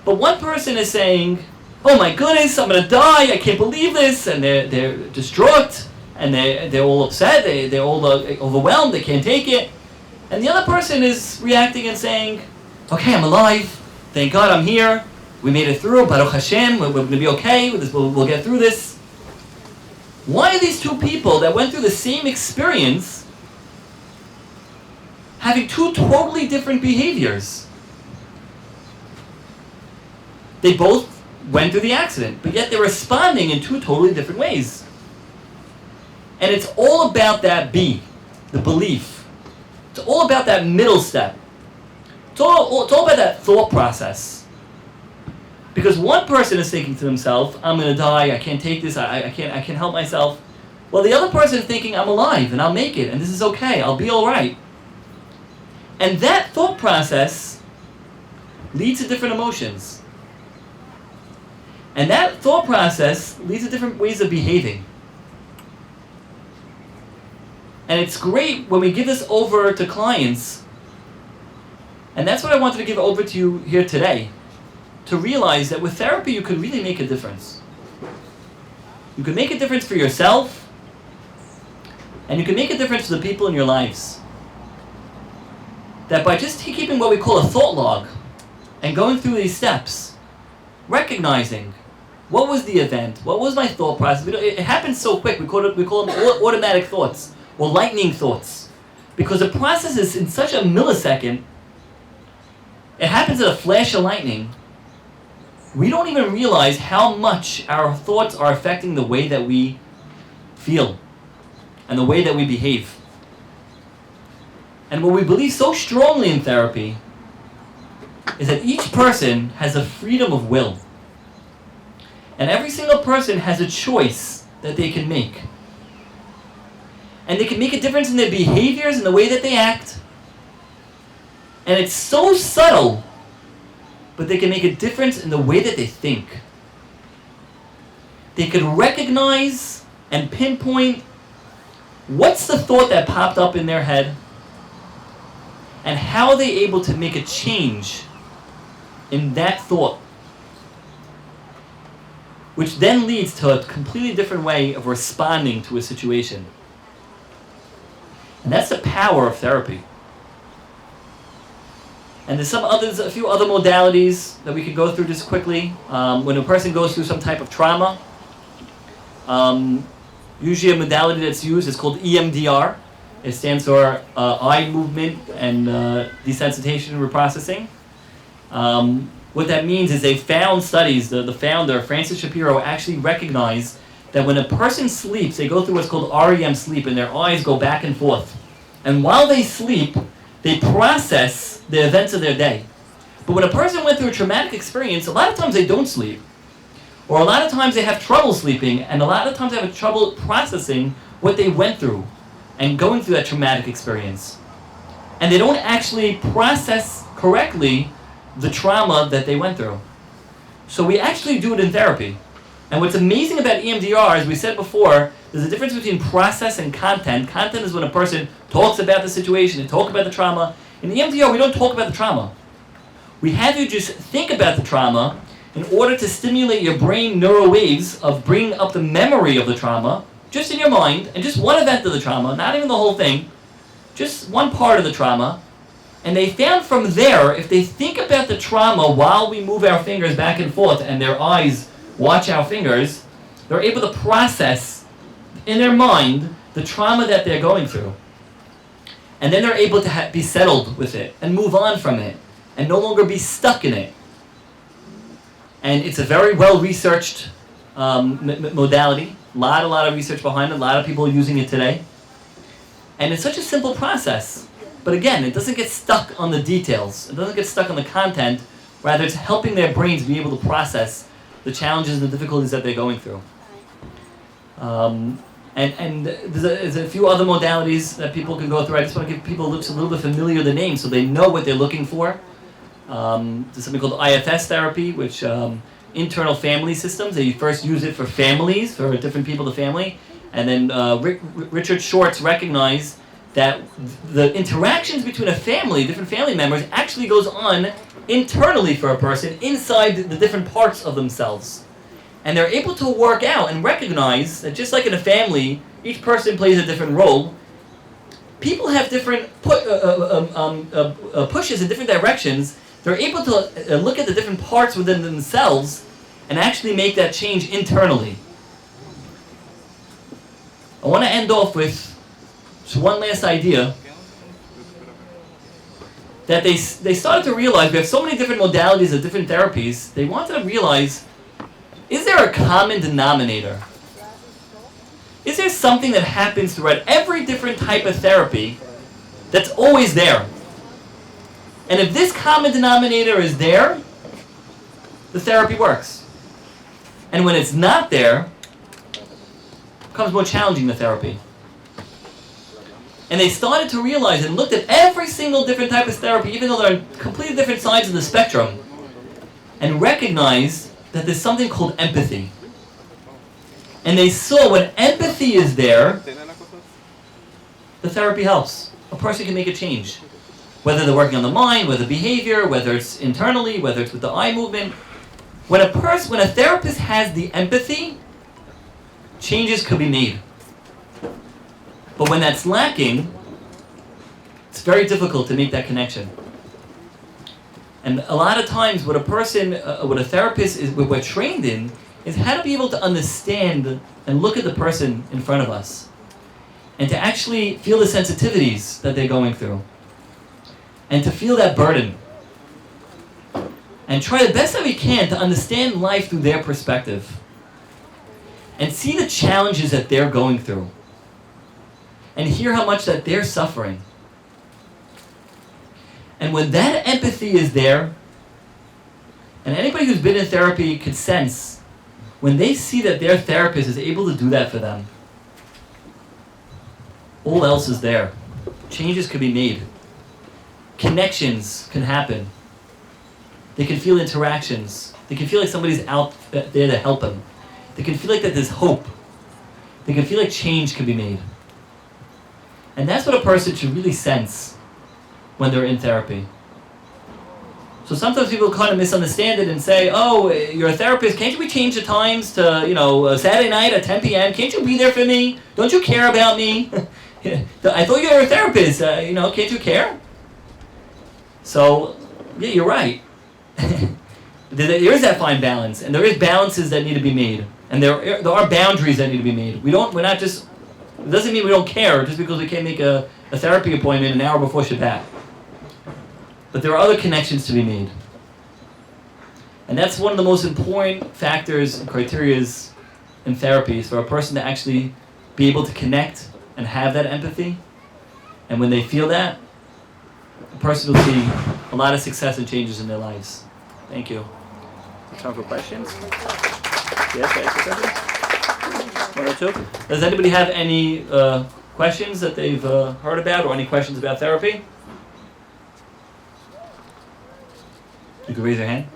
But one person is saying, oh my goodness, I'm going to die. I can't believe this. And they're distraught. And they're all upset. They're all overwhelmed. They can't take it. And the other person is reacting and saying, okay, I'm alive. Thank God I'm here. We made it through. Baruch Hashem. We're going to be okay. We'll get through this. Why are these two people that went through the same experience having two totally different behaviors? They both went through the accident, but yet they're responding in two totally different ways. And it's all about that B, the belief. It's all about that middle step. It's all about that thought process. Because one person is thinking to themselves, I'm going to die, I can't take this, I can't help myself. Well, the other person is thinking, I'm alive and I'll make it and this is okay, I'll be all right. And that thought process leads to different emotions. And that thought process leads to different ways of behaving. And it's great when we give this over to clients. And that's what I wanted to give over to you here today. To realize that with therapy you could really make a difference. You can make a difference for yourself, and you can make a difference for the people in your lives. That by just keeping what we call a thought log, and going through these steps, recognizing what was the event, what was my thought process. It happens so quick, we call them automatic thoughts, or lightning thoughts. Because the process is in such a millisecond, it happens at a flash of lightning. We don't even realize how much our thoughts are affecting the way that we feel and the way that we behave. And what we believe so strongly in therapy is that each person has a freedom of will. And every single person has a choice that they can make. And they can make a difference in their behaviors and the way that they act. And it's so subtle, but they can make a difference in the way that they think. They can recognize and pinpoint what's the thought that popped up in their head, and how are they able to make a change in that thought, which then leads to a completely different way of responding to a situation. And that's the power of therapy. And there's a few other modalities that we could go through just quickly. When a person goes through some type of trauma, usually a modality that's used is called EMDR. It stands for eye movement and desensitization and reprocessing. What that means is they found studies, the founder, Francis Shapiro, actually recognized that when a person sleeps, they go through what's called REM sleep, and their eyes go back and forth. And while they sleep, they process the events of their day. But when a person went through a traumatic experience, a lot of times they don't sleep. Or a lot of times they have trouble sleeping, and a lot of times they have trouble processing what they went through and going through that traumatic experience. And they don't actually process correctly the trauma that they went through. So we actually do it in therapy. And what's amazing about EMDR, as we said before, there's a difference between process and content. Content is when a person talks about the situation and talk about the trauma. In EMDR, we don't talk about the trauma. We have you just think about the trauma in order to stimulate your brain neural waves of bringing up the memory of the trauma, just in your mind, and just one event of the trauma, not even the whole thing, just one part of the trauma. And they found from there, if they think about the trauma while we move our fingers back and forth and their eyes watch our fingers, they're able to process in their mind the trauma that they're going through. And then they're able to be settled with it and move on from it and no longer be stuck in it. And it's a very well-researched modality. A lot of research behind it. A lot of people are using it today. And it's such a simple process. But again, it doesn't get stuck on the details. It doesn't get stuck on the content. Rather, it's helping their brains be able to process the challenges and the difficulties that they're going through. And there's a few other modalities that people can go through. I just want to give people a little bit familiar with the name so they know what they're looking for. There's something called IFS therapy, which internal family systems. They first use it for families, for different people, the family. And then Richard Schwartz recognized that the interactions between a family, different family members, actually goes on internally for a person inside the different parts of themselves. And they're able to work out and recognize that just like in a family, each person plays a different role. People have different pushes in different directions. They're able to look at the different parts within themselves and actually make that change internally. I want to end off with just one last idea. That they started to realize we have so many different modalities of different therapies. They wanted to realize, is there a common denominator? Is there something that happens throughout every different type of therapy that's always there? And if this common denominator is there, the therapy works. And when it's not there, it becomes more challenging, the therapy. And they started to realize and looked at every single different type of therapy, even though they're on completely different sides of the spectrum, and recognized that there's something called empathy. And they saw when empathy is there, the therapy helps. A person can make a change. Whether they're working on the mind, whether behavior, whether it's internally, whether it's with the eye movement. When a therapist has the empathy, changes could be made. But when that's lacking, it's very difficult to make that connection. And a lot of times what a therapist is, what we're trained in, is how to be able to understand and look at the person in front of us. And to actually feel the sensitivities that they're going through. And to feel that burden. And try the best that we can to understand life through their perspective. And see the challenges that they're going through. And hear how much that they're suffering. And when that empathy is there, and anybody who's been in therapy could sense, when they see that their therapist is able to do that for them, all else is there. Changes can be made. Connections can happen. They can feel interactions. They can feel like somebody's out there to help them. They can feel like that there's hope. They can feel like change can be made. And that's what a person should really sense when they're in therapy. So sometimes people kind of misunderstand it and say, oh, you're a therapist, can't we change the times to, Saturday night at 10 p.m.? Can't you be there for me? Don't you care about me? I thought you were a therapist, can't you care? So yeah, you're right. There is that fine balance, and there is balances that need to be made, and there are boundaries that need to be made. We're not just, it doesn't mean we don't care just because we can't make a therapy appointment an hour before Shabbat. But there are other connections to be made. And that's one of the most important factors and criteria in therapy, is for a person to actually be able to connect and have that empathy. And when they feel that, the person will see a lot of success and changes in their lives. Thank you. Time for questions? Yes, I ask a question? One or two? Does anybody have any questions that they've heard about, or any questions about therapy? You can raise your hand.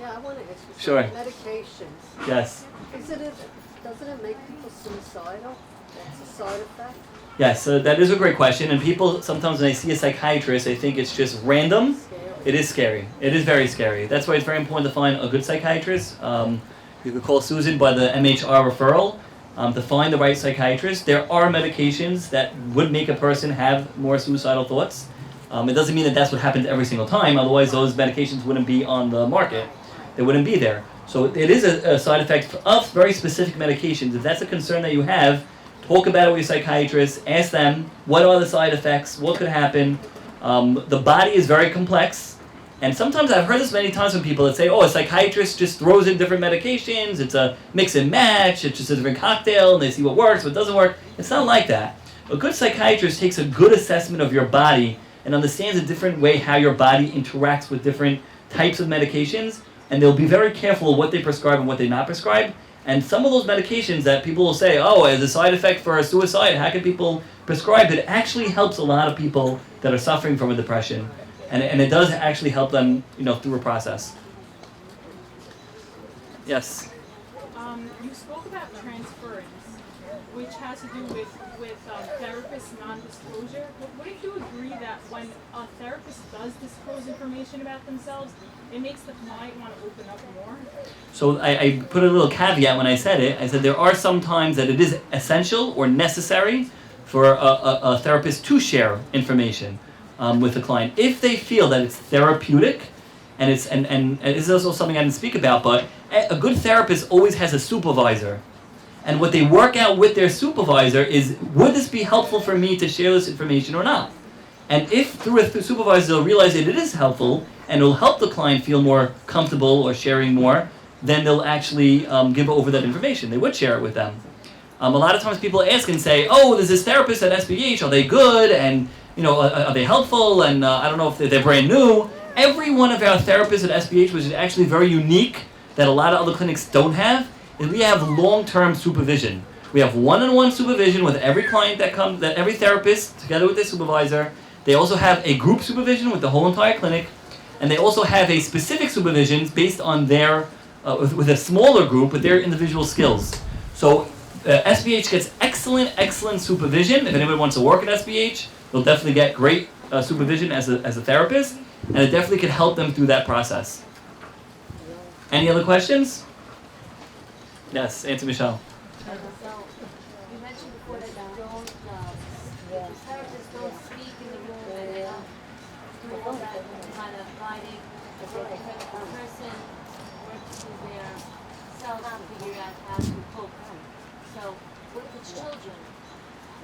Yeah, I want to ask you. Sure. Medications. Yes. Doesn't it make people suicidal? That's a side effect? Yes, so that is a great question, and people sometimes when they see a psychiatrist, they think it's just random. Scary. It is scary. It is very scary. That's why it's very important to find a good psychiatrist. You could call Susan by the MHR referral to find the right psychiatrist. There are medications that would make a person have more suicidal thoughts. It doesn't mean that that's what happens every single time, otherwise those medications wouldn't be on the market. They wouldn't be there. So it is a side effect of very specific medications. If that's a concern that you have, talk about it with your psychiatrist, ask them, what are the side effects, what could happen. The body is very complex, and sometimes I've heard this many times from people that say, oh, a psychiatrist just throws in different medications, it's a mix and match, it's just a different cocktail, and they see what works, what doesn't work. It's not like that. A good psychiatrist takes a good assessment of your body and understands a different way how your body interacts with different types of medications, and they'll be very careful of what they prescribe and what they not prescribe. And some of those medications that people will say, oh, as a side effect for a suicide, how can people prescribe it? It actually helps a lot of people that are suffering from a depression. And it does actually help them, through a process. Yes? You spoke about transference, which has to do with therapist non-disclosure. But wouldn't you agree that when a therapist does disclose information about themselves, it makes the client want to open up more? So I put a little caveat when I said it. I said there are some times that it is essential or necessary for a therapist to share information with the client if they feel that it's therapeutic, and it's and it is also something I didn't speak about. But a good therapist always has a supervisor. And what they work out with their supervisor is, would this be helpful for me to share this information or not? And if through a supervisor they'll realize that it is helpful and it'll help the client feel more comfortable or sharing more, then they'll actually give over that information. They would share it with them. A lot of times people ask and say, oh, there's this therapist at SBH, are they good? And are they helpful? And I don't know if they're brand new. Every one of our therapists at SBH, which is actually very unique, that a lot of other clinics don't have, is we have long-term supervision. We have one-on-one supervision with every client that comes, that every therapist, together with their supervisor. They also have a group supervision with the whole entire clinic, and they also have a specific supervision based on their, with a smaller group with their individual skills. So SBH gets excellent supervision. If anyone wants to work at SBH, they'll definitely get great supervision as a therapist, and it definitely can help them through that process. Any other questions? Yes, Auntie Michelle. So, you mentioned before that therapists don't speak in the room and they don't do all that kind of guiding. The person works through their self to figure out how to cope. So, with the children,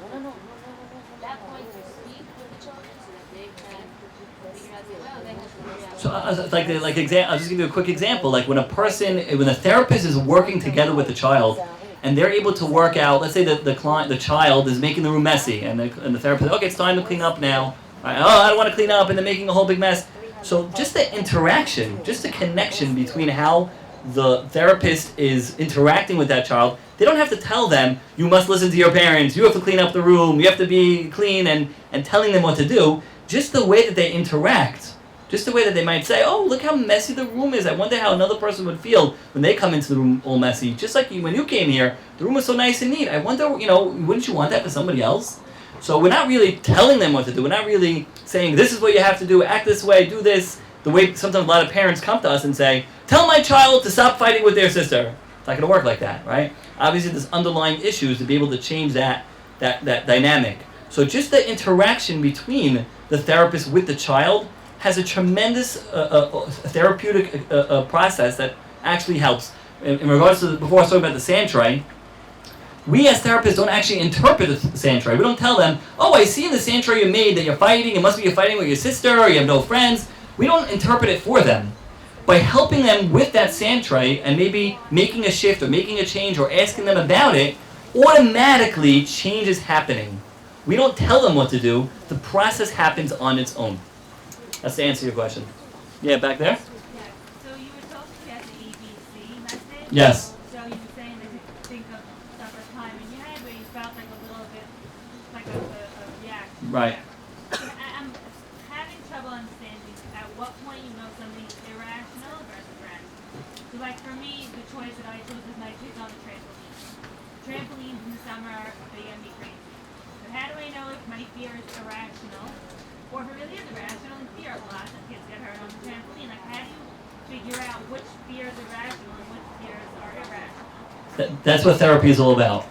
at that point you speak with the children so that they can figure out they can figure out. So, I'll just give you a quick example. Like when a therapist is working together with the child, and they're able to work out. Let's say that the child is making the room messy, and the therapist, okay, it's time to clean up now. Right, oh, I don't want to clean up, and they're making a whole big mess. So, just the interaction, just the connection between how the therapist is interacting with that child. They don't have to tell them, you must listen to your parents, you have to clean up the room, you have to be clean, and telling them what to do. Just the way that they interact. Just the way that they might say, oh, look how messy the room is. I wonder how another person would feel when they come into the room all messy. Just like when you came here, the room was so nice and neat. I wonder, wouldn't you want that for somebody else? So we're not really telling them what to do. We're not really saying, this is what you have to do, act this way, do this. The way sometimes a lot of parents come to us and say, tell my child to stop fighting with their sister. It's not going to work like that, right? Obviously, there's underlying issues to be able to change that dynamic. So just the interaction between the therapist with the child has a tremendous therapeutic process that actually helps. In regards to, before I was talking about the sand tray, we as therapists don't actually interpret the sand tray. We don't tell them, oh, I see in the sand tray you made that you're fighting, it must be you're fighting with your sister, or you have no friends. We don't interpret it for them. By helping them with that sand tray and maybe making a shift or making a change or asking them about it, automatically change is happening. We don't tell them what to do. The process happens on its own. That's to answer your question. Yeah, back there? Yeah, so you were talking about the ABC method. Yes. So you were saying that you think of separate time in your head where you felt like a little bit like a reaction. Right. I'm having trouble understanding at what point you know something's irrational versus rational. So like for me, the choice that I chose was my kids on the trampoline. Trampolines in the summer, they get me crazy. So how do I know if my fear is irrational or if it really is irrational and fear a lot that kids get hurt on the trampoline? Like how do you figure out which fears are rational and which fears are irrational? That's what therapy is all about.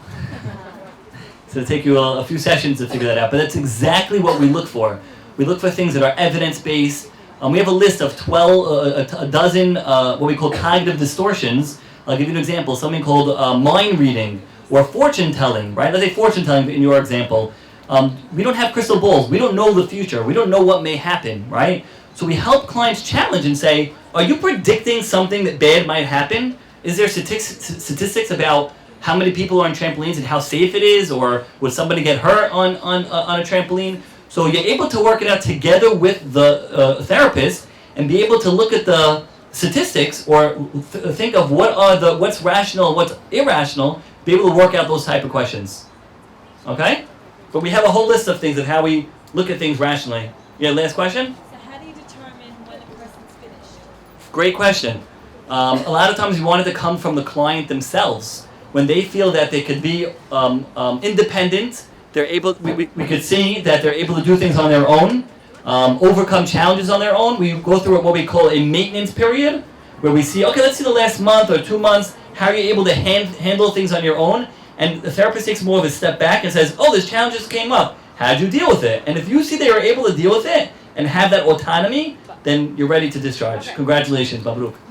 So it'll take you a few sessions to figure that out, but that's exactly what we look for. We look for things that are evidence-based. We have a list of 12, a dozen what we call cognitive distortions. I'll give you an example, something called mind reading or fortune telling, right? Let's say fortune telling in your example. We don't have crystal balls. We don't know the future. We don't know what may happen, right? So we help clients challenge and say, are you predicting something that bad might happen? Is there statistics about how many people are on trampolines and how safe it is, or would somebody get hurt on a trampoline? So you're able to work it out together with the therapist and be able to look at the statistics or think of what's rational and what's irrational, be able to work out those type of questions. Okay? But we have a whole list of things of how we look at things rationally. Yeah, last question? So how do you determine when a person's finished? Great question. A lot of times we want it to come from the client themselves. When they feel that they could be independent, they're able. We could see that they're able to do things on their own, overcome challenges on their own. We go through what we call a maintenance period, where we see, okay, let's see the last month or 2 months, how are you able to handle things on your own? And the therapist takes more of a step back and says, oh, this challenge just came up. How did you deal with it? And if you see they are able to deal with it and have that autonomy, then you're ready to discharge. Congratulations, Babruk.